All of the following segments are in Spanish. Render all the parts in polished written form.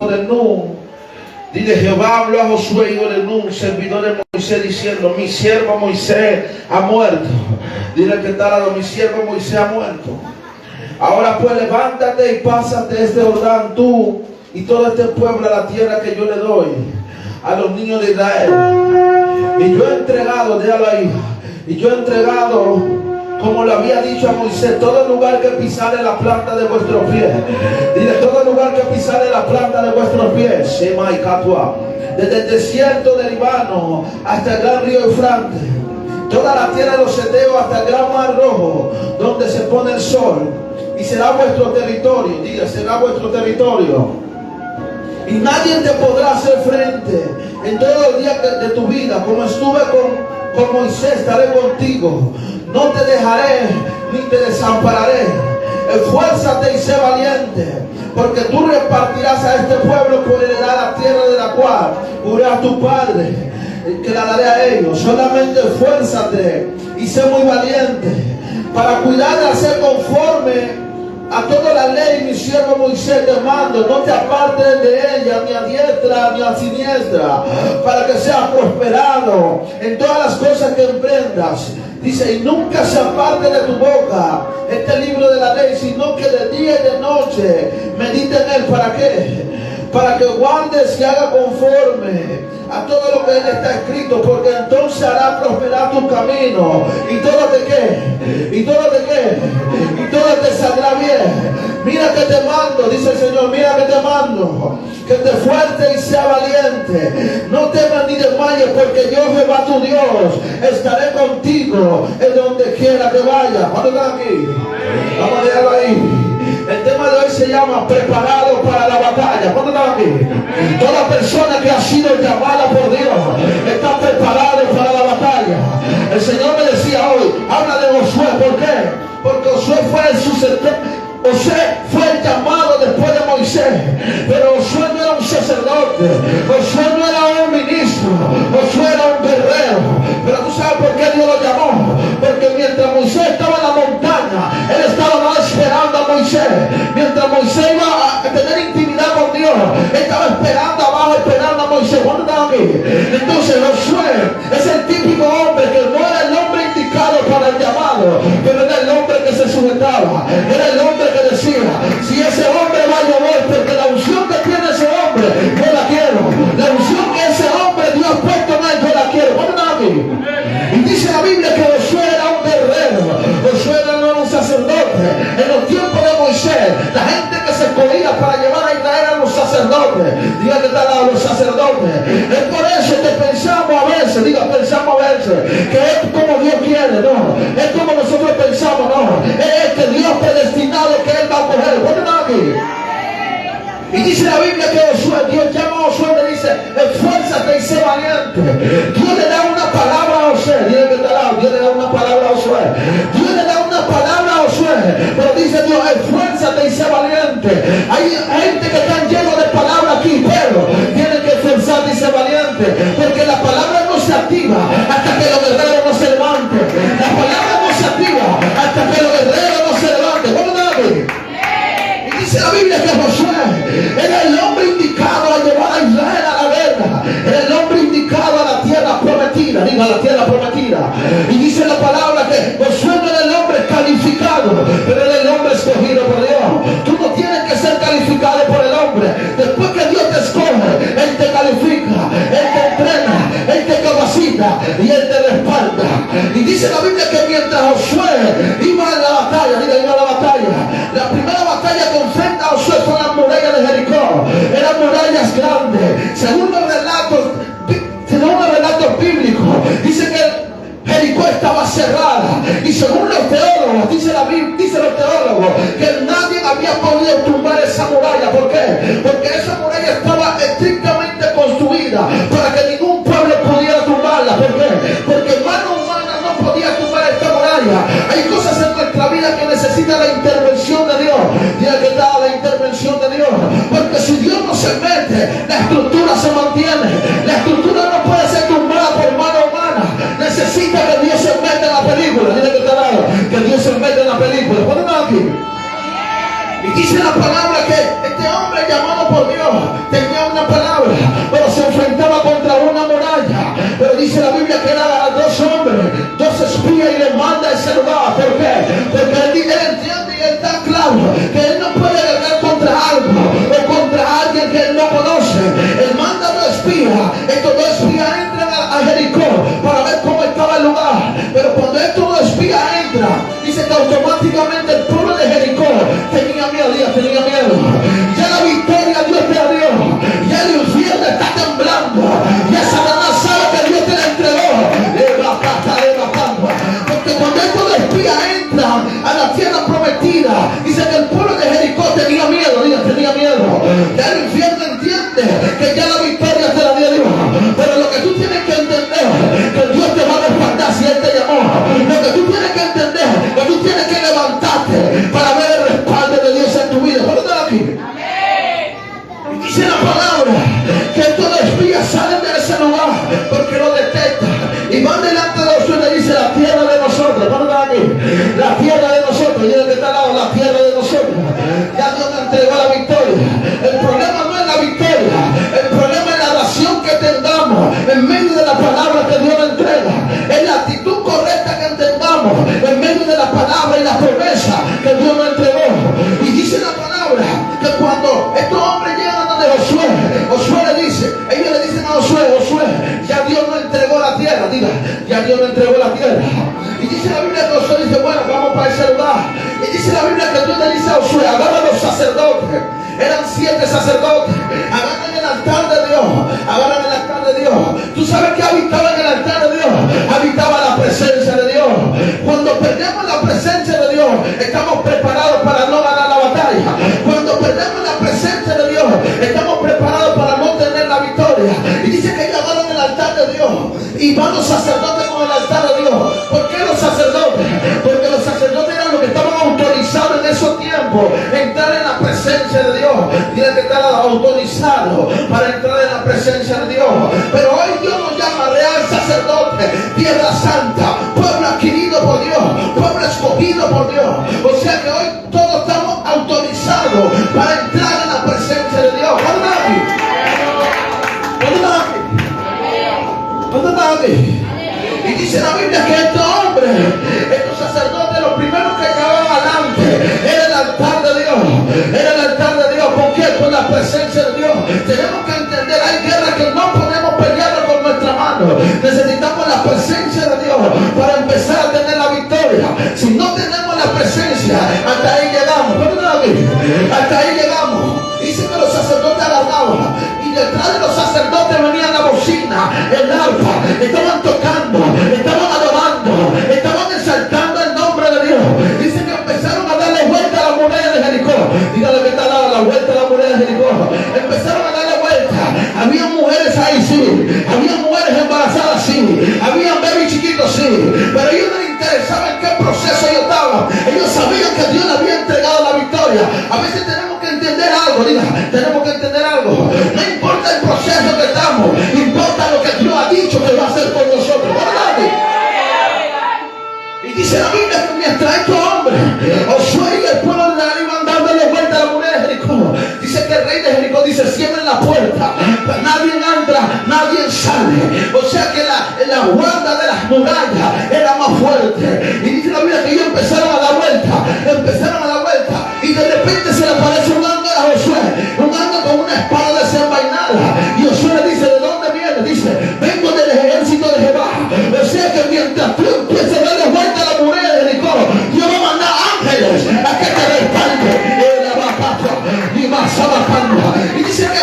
de Nun. Dile: Jehová habló a Josué, hijo de Nun, servidor de Moisés, diciendo: mi siervo Moisés ha muerto. Dile que está al lado: mi siervo Moisés ha muerto. Ahora pues levántate y pásate este Jordán, tú y todo este pueblo, a la tierra que yo le doy a los niños de Israel. Y yo he entregado, déjalo ahí, y yo he entregado, como le había dicho a Moisés, todo lugar que pisare la planta de vuestros pies. Dile: todo lugar que pisare la planta de vuestros pies. Shema y Catua. Desde el desierto del Líbano hasta el gran río Eufrates, toda la tierra de los Eteos hasta el gran mar rojo, donde se pone el sol. Y será vuestro territorio. Diga: será vuestro territorio. Y nadie te podrá hacer frente en todos los días de tu vida. Como estuve con Moisés, estaré contigo. No te dejaré ni te desampararé. Esfuérzate y sé valiente, porque tú repartirás a este pueblo por heredad la tierra de la cual juré a tu padre que la daré a ellos. Solamente esfuérzate y sé muy valiente para cuidar de hacer conforme a toda la ley mi siervo Moisés te mando. No te apartes de ella, ni a diestra ni a siniestra, para que seas prosperado en todas las cosas que emprendas. Dice: y nunca se aparte de tu boca este libro de la ley, sino que de día y de noche medita en él. ¿Para qué? Para que guardes y haga conforme a todo lo que está escrito, porque entonces hará prosperar tu camino, y todo te qué, y todo te qué, y todo te saldrá bien. Mira que te mando, dice el Señor, mira que te mando, que te fuerte y sea valiente. No temas ni desmayes, porque yo, Jehová tu Dios, estaré contigo en donde quiera que vayas. ¿Cuántos están aquí? Vamos a dejarlo ahí. El tema de hoy se llama preparado para la batalla. ¿Cuántos están aquí? Toda persona que ha sido llamada por Dios está preparado para la batalla. El Señor me decía hoy: habla de Josué. ¿Por qué? Porque Josué fue el sucesor. Josué fue el llamado después de Moisés, pero Josué no era un sacerdote, Josué no era un ministro, Josué era un guerrero. Pero tú sabes por qué Dios lo llamó: porque mientras Moisés estaba en la montaña, él estaba esperando a Moisés. Mientras Moisés iba a tener intimidad con Dios, él estaba esperando abajo, esperando a Moisés. ¿Cuándo estaba aquí? Entonces Josué es el típico hombre que no era el hombre indicado para el llamado, pero era el hombre que se sujetaba, era el hombre que decía: si ese hombre va a llover, porque la unción que tiene ese hombre yo la quiero, la unción que ese hombre Dios ha puesto en él yo la quiero. ¿Cuándo estaba aquí? Y dice la Biblia que Josué era un guerrero, Josué no era un sacerdote. En los tiempos de Moisés, la gente que se escogía para llevar a Israel eran los sacerdotes. Diga que está al lado: los sacerdotes. Es por eso que pensamos a veces, diga, pensamos a veces que es como Dios quiere. No, es como nosotros pensamos. No, es que Dios predestinado que él va a coger. ¿Cuánto está aquí? Y dice la Biblia que Josué, Dios llama a Josué y le dice: esfuérzate y sé valiente. Dios le da una palabra a Josué. Dios le da una palabra a Josué. Dios le da una palabra a Josué, pero dice Dios: esfuérzate y sé valiente. Hay gente que están llenos de palabras aquí, pero tienen que esforzarse y ser valiente, porque la palabra no se activa hasta que los guerreros no se levanten. La palabra no se activa hasta que los guerreros no se levanten. ¿Cómo está? Y dice la Biblia que Josué era el hombre indicado a llevar a Israel a la guerra, era el hombre indicado a la tierra prometida. Diga: la tierra prometida. Y dice la palabra que Josué no era el hombre calificado, pero era el hombre escogido por Dios. Tú no tienes que ser calificado por el hombre. Después que Dios te escoge, él te califica, él te entrena, él te capacita y él te respalda. Y dice la Biblia que mientras Josué iba a la batalla, diga, iba a la batalla, la primera batalla que enfrenta a Josué son las murallas de Jericó. Eran murallas grandes. Según los relatos bíblicos, dice que Jericó estaba cerrada. Y según los teólogos, dice los teólogos, palabra que estos espías salen de ese lugar porque lo detectan y van delante de Josué y le dice: la tierra de nosotros. ¿Dónde aquí? La tierra de nosotros. Y el que está al lado, la tierra de nosotros. Ya Dios me entregó la victoria. El problema no es la victoria, el problema es la oración que tengamos en medio de la palabra que Dios nos entrega, es la actitud correcta que tengamos en medio de la palabra y la promesa que Dios nos entregó. Y dice la palabra que cuando estos hombres llegan donde Josué, Josué le dice, ellos le dicen a Josué: Josué, ya Dios nos entregó la tierra. Diga: ya Dios nos entregó la tierra. Y dice la Biblia que Josué dice: bueno, vamos para ese lugar. Y dice la Biblia que Dios le dice a Josué: agarra a los sacerdotes. Eran 7 sacerdotes. Agarran el altar de Dios. Agarran el altar de Dios. ¿Tú sabes qué habitaba en el altar de Dios? Habitaba la presencia de Dios. Cuando perdemos la presencia de Dios, estamos preparados para no ganar la batalla. Cuando perdemos la presencia de Dios, estamos preparados para no tener la victoria. Y dice que ellos agarran el altar de Dios y van los sacerdotes con el altar de Dios. ¿Por qué los sacerdotes? Porque los sacerdotes eran los que estaban autorizados en esos tiempos a entrar en la presencia de Dios. Tienen que estar autorizados para entrar en la presencia de Dios. Pero hoy Dios nos llama real sacerdote, tierra santa, pueblo adquirido por Dios, pueblo escogido por Dios. O sea que hoy todos estamos autorizados para entrar en la presencia de Dios. ¿Dónde está? Y dice la Biblia que estos hombres, estos sacerdotes, los primeros que llevaban adelante era el altar de Dios. Era el altar de Dios. ¿Por qué? Por la presencia de Dios. Tenemos que entender, hay guerras que no podemos pelear con nuestra mano. Necesitamos la presencia de Dios para empezar a tener la victoria. Si no tenemos la presencia, hasta ahí llegamos. Hasta ahí llegamos. Dice que los sacerdotes agarraban y detrás de los sacerdotes venía la bocina, el arpa, estaban tocando, estaban adorando, estaban exaltando el nombre de Dios. Dice que empezaron a darle vuelta a la muralla de Jericó. Dígale que está al lado, la vuelta a la muralla de Jericó. Empezaron a darle vuelta. Había mujeres ahí, sí. Había mujeres embarazadas, sí. Había bebés chiquitos, sí. Pero ellos no les interesaba en qué proceso ellos estaban. Ellos sabían que Dios les había entregado la victoria. A veces tenemos que entender algo, diga, tenemos que entender algo. No importa el proceso que estamos, importa lo que Dios ha dicho que va a hacer por nosotros. Y dice la Biblia que mientras estos hombres, Josué y el pueblo de Israel iban dándole vuelta a la muralla de Jericó, dice que el rey de Jericó dice: cierren la puerta, nadie entra, nadie sale. O sea que la guarda de las murallas era más fuerte. Y dice la Biblia que ellos empezaron a dar vuelta, y de repente se le aparece un ángel a Josué, un ángel con una espada desenvainada. Y Josué le dice: ¿de dónde viene? Dice: vengo del ejército de Jehová. O sea que mientras tú empiezas a darle vuelta a la muralla de Jericó, Dios va a mandar ángeles a que te respalden. Y dice que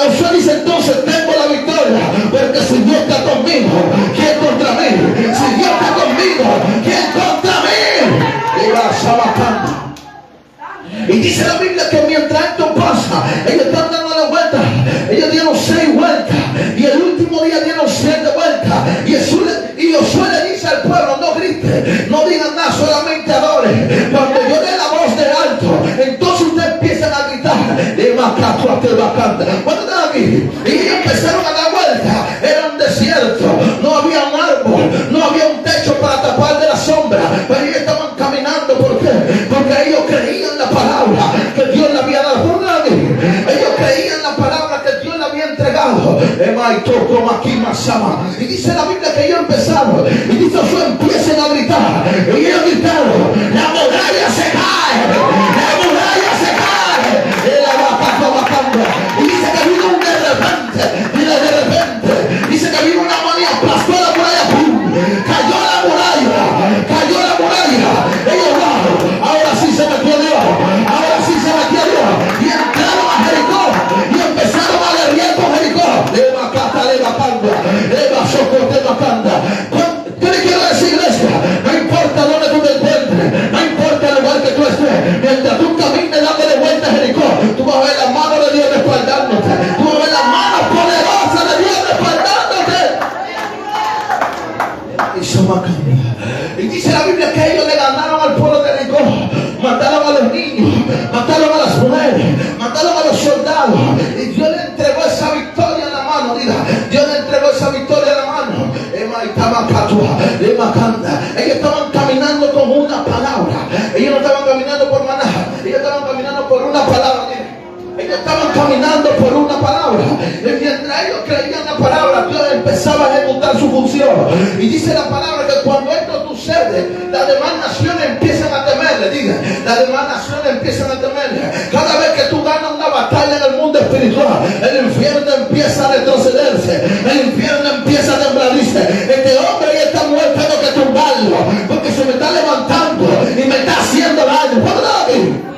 Josué dice: entonces tengo la victoria, porque si Dios está conmigo, ¿quién contra mí? Si Dios está conmigo, ¿quién contra mí? Y dice la Biblia que mientras esto pasa, ellos están dando la vuelta. Ellos dieron 6 vueltas y el último día dieron 7 vueltas. Y Josué le dice al pueblo: no grite, no digan nada, solamente adore. Cuando yo dé la voz de alto, entonces ustedes empiezan a gritar. ¿Cuándo están aquí? Y ellos empezaron a dar vueltas. Era un desierto, no había un árbol, no había un techo para tapar de la sombra, pero ellos estaban caminando. ¿Por qué? Porque ellos creían la palabra que Dios le había dado. Ellos creían la palabra que Dios le había entregado. Y dice la Biblia que ellos empezaron, y dice: Josué, empiecen a gritar. Y ellos gritaron: la muralla se cae, la muralla se cae. Y dice que vino un de repente, dice que vino una mano y aplastó la muralla. Cayó la muralla. Ellos bajaron. Ahora sí se metió Dios. Y entraron a Jericó y empezaron a guerrear con Jericó. Ellos estaban caminando con una palabra. Ellos no estaban caminando por maná. Ellos estaban caminando por una palabra. Ellos estaban caminando por una palabra. Y mientras ellos creían la palabra, Dios empezaba a ejecutar su función. Y dice la palabra que cuando esto sucede, las demás naciones empiezan a temerle. Diga, las demás naciones empiezan a temerle. Cada vez que tú ganas una batalla en el mundo espiritual, el infierno empieza a retrocederse. El infierno empieza a temblar. Dice, este hombre y esta mujer tengo que tumbarlo, porque se me está levantando y me está haciendo daño.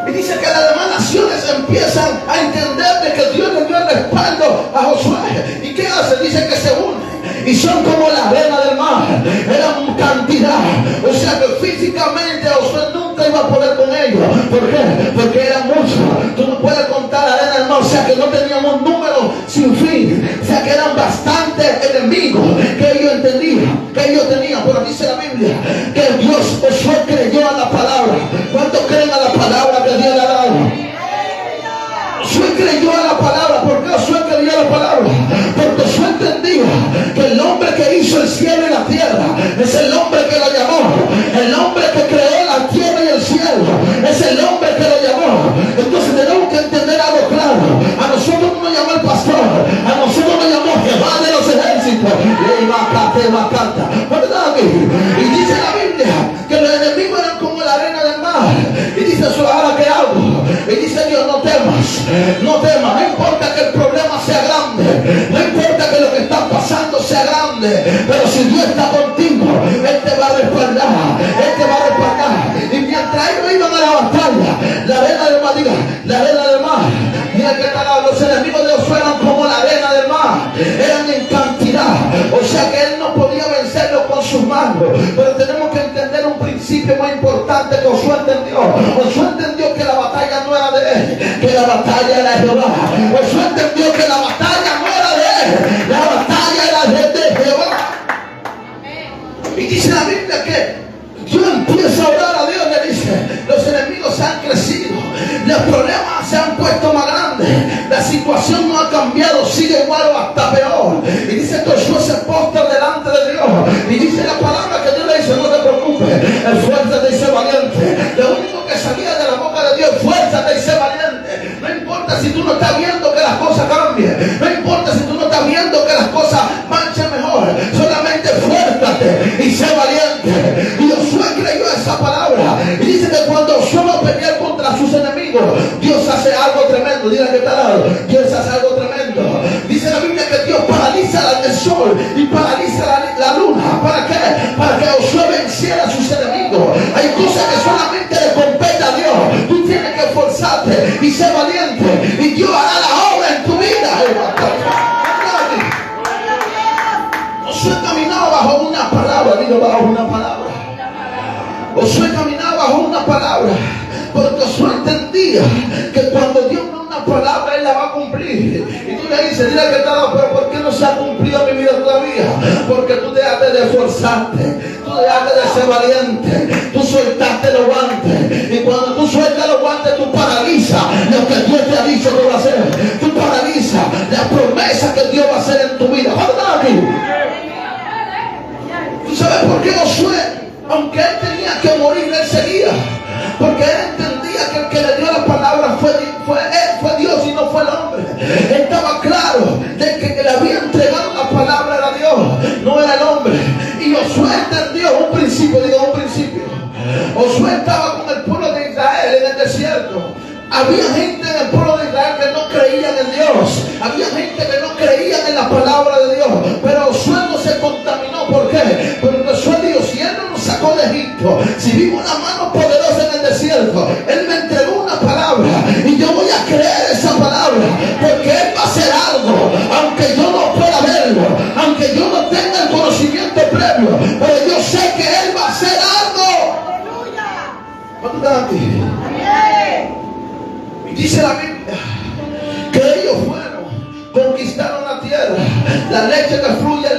Y dice que las demás naciones empiezan a entender de que Dios le dio el respaldo a Josué. ¿Y qué hace? Dice que se unen. Y son como la arena del mar. Eran cantidad. O sea que físicamente Josué nunca iba a poder con ellos. ¿Por qué? Porque eran muchos. Tú no puedes contar la arena del mar. O sea que no teníamos un número sin fin. O sea que eran bastantes enemigos que ellos entendían, que ellos tenían. Pero dice la Biblia que Dios, Josué creyó a la palabra. ¿Cuántos creen a la palabra que Dios le ha dado? Josué creyó a la palabra. ¿Por qué Josué creyó a la palabra? Porque Josué entendía que el hombre que hizo el cielo y la tierra es el hombre que lo llamó. El hombre que creó la tierra y el cielo es el hombre que lo llamó. Entonces tenemos que entender algo claro. A nosotros no nos llamó el pastor, a nosotros nos llamó Jehová de los ejércitos. Y dice la Biblia que los enemigos eran como la arena del mar. Y dice, ahora ¿qué hago? Y dice Dios, no temas, no temas. No importa que el problema sea grande, no importa que lo que está pasando sea grande, pero si Dios está contigo, Él te va a respaldar, Él te va a respaldar. Y mientras ellos iban a la batalla, la arena del mar, diga, la arena del mar, mira que los enemigos de Josué eran como la arena del mar, eran en cantidad. O sea que Él no podía vencerlos con sus manos. Pero tenemos que entender un principio muy importante que Josué entendió. Josué entendió que la batalla no era de él, que la batalla era de Jehová. Josué entendió que la batalla no era de él, la batalla era de Jehová. Y dice la Biblia que Dios empieza a orar a Dios, le dice, los enemigos se han crecido, los problemas se han puesto más grandes, la situación no ha cambiado, sigue igual o hasta peor. Y dice que Josué se postra delante de Dios. Y dice la palabra que Dios le dice, no te preocupes, esfuérzate y sé valiente. Lo único que salía de la boca de Dios, esfuérzate y sé valiente. No importa si tú no estás viendo que las cosas cambien, no importa si tú no estás viendo que las cosas marchen mejor, solamente esfuérzate y sé valiente. Y Josué creyó esa palabra. Y dice que cuando Josué va a pelear contra sus enemigos, Dios hace algo tremendo. Dile que está al lado, Dios hace algo tremendo. Dice la Biblia que Dios paraliza el sol y paraliza la luna. ¿Para qué? Para que Josué venciera a sus enemigos. Hay cosas que solamente le compete a Dios. Tú tienes que esforzarte y ser valiente, y Dios hará la obra en tu vida. Josué caminaba bajo una palabra. Digo, bajo una palabra. Josué caminaba bajo una palabra, porque Josué entendía que cuando Dios da una palabra, Él la va a cumplir. Y tú le dices, dile que está, pero ¿por qué no se ha cumplido mi vida todavía? Porque tú dejaste de esforzarte, tú dejaste de ser valiente, tú soltaste los guantes. Y cuando tú sueltas los guantes, tú paralizas lo que Dios te ha dicho que va a hacer. Tú paralizas la promesa que Dios va a hacer en tu vida. ¿Tú sabes por qué Josué, aunque él tenía que morir, él seguía? Porque él entendía que el que le dio la palabra fue Dios y no fue el hombre. Él estaba claro de que le había entregado la palabra era Dios, no era el hombre. Y Josué entendió un principio, digo un principio. Josué estaba con el pueblo de Israel en el desierto. Había gente en el pueblo de Israel que no creían en Dios. Había gente que no creían en la palabra de Dios. Pero Josué no se contaminó. ¿Por qué? Porque Josué dijo, si Él no nos sacó de Egipto, si vimos una mano poderosa en el desierto, Él me entregó una palabra y yo voy a creer esa palabra, porque Él va a hacer algo, aunque yo no pueda verlo, aunque yo no tenga el conocimiento previo, pero yo sé que Él va a hacer algo. ¿Cuánto están aquí? Y dice la Biblia que ellos conquistaron la tierra, la leche que fluye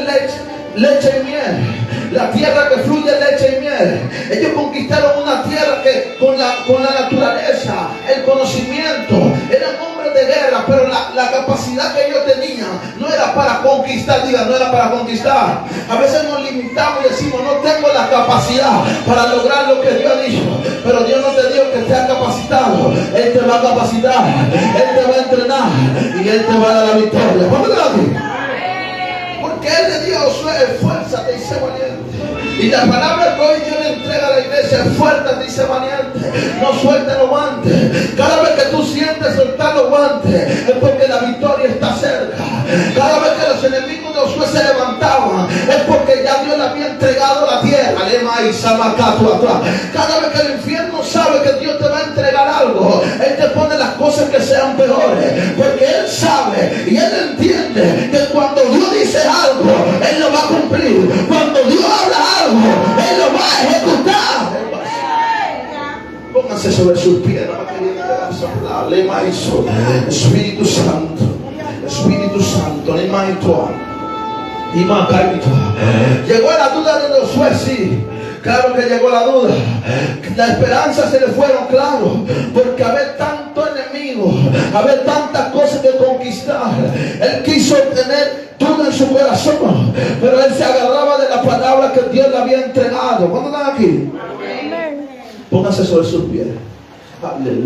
leche y miel, la tierra que fluye leche y miel. Ellos conquistaron una tierra que con la naturaleza, el conocimiento, eran hombres de guerra, pero la la capacidad que ellos tenían no era para conquistar, diga, no era para conquistar. A veces nos limitamos y decimos, no tengo la capacidad para lograr lo que Dios ha dicho. Pero Dios no te dijo que te ha capacitado. Él te va a capacitar, Él te va a entrenar y Él te va a dar la victoria. Póngalo aquí. Porque Él le dio a Josué, esfuérzate y sé valiente. Y la palabra que hoy Dios le entrega a la iglesia, esfuérzate y sé valiente. No suelte los guantes. Cada vez que tú sientes soltar los guantes, es porque la victoria está cerca. Cada vez que los enemigos de Josué se levantaban, es porque ya Dios le había entregado la tierra. Cada vez que el infierno sabe que Dios te va a entregar algo, Él te pone las cosas que sean peores. Porque Él sabe y Él entiende que cuando Dios dice algo, Él lo va a cumplir. Cuando Dios habla algo, Él lo va a ejecutar. Pónganse sobre sus pies. Espíritu Santo, Espíritu Santo, llegó la duda de Josué, sí. Claro que llegó la duda. La esperanza se le fueron, claro. Porque haber tanto enemigo, haber tantas cosas que conquistar, él quiso tener todo en su corazón. Pero él se agarraba de la palabra que Dios le había entregado. ¿Cuándo están aquí? Pónganse sobre sus pies. Aleluya.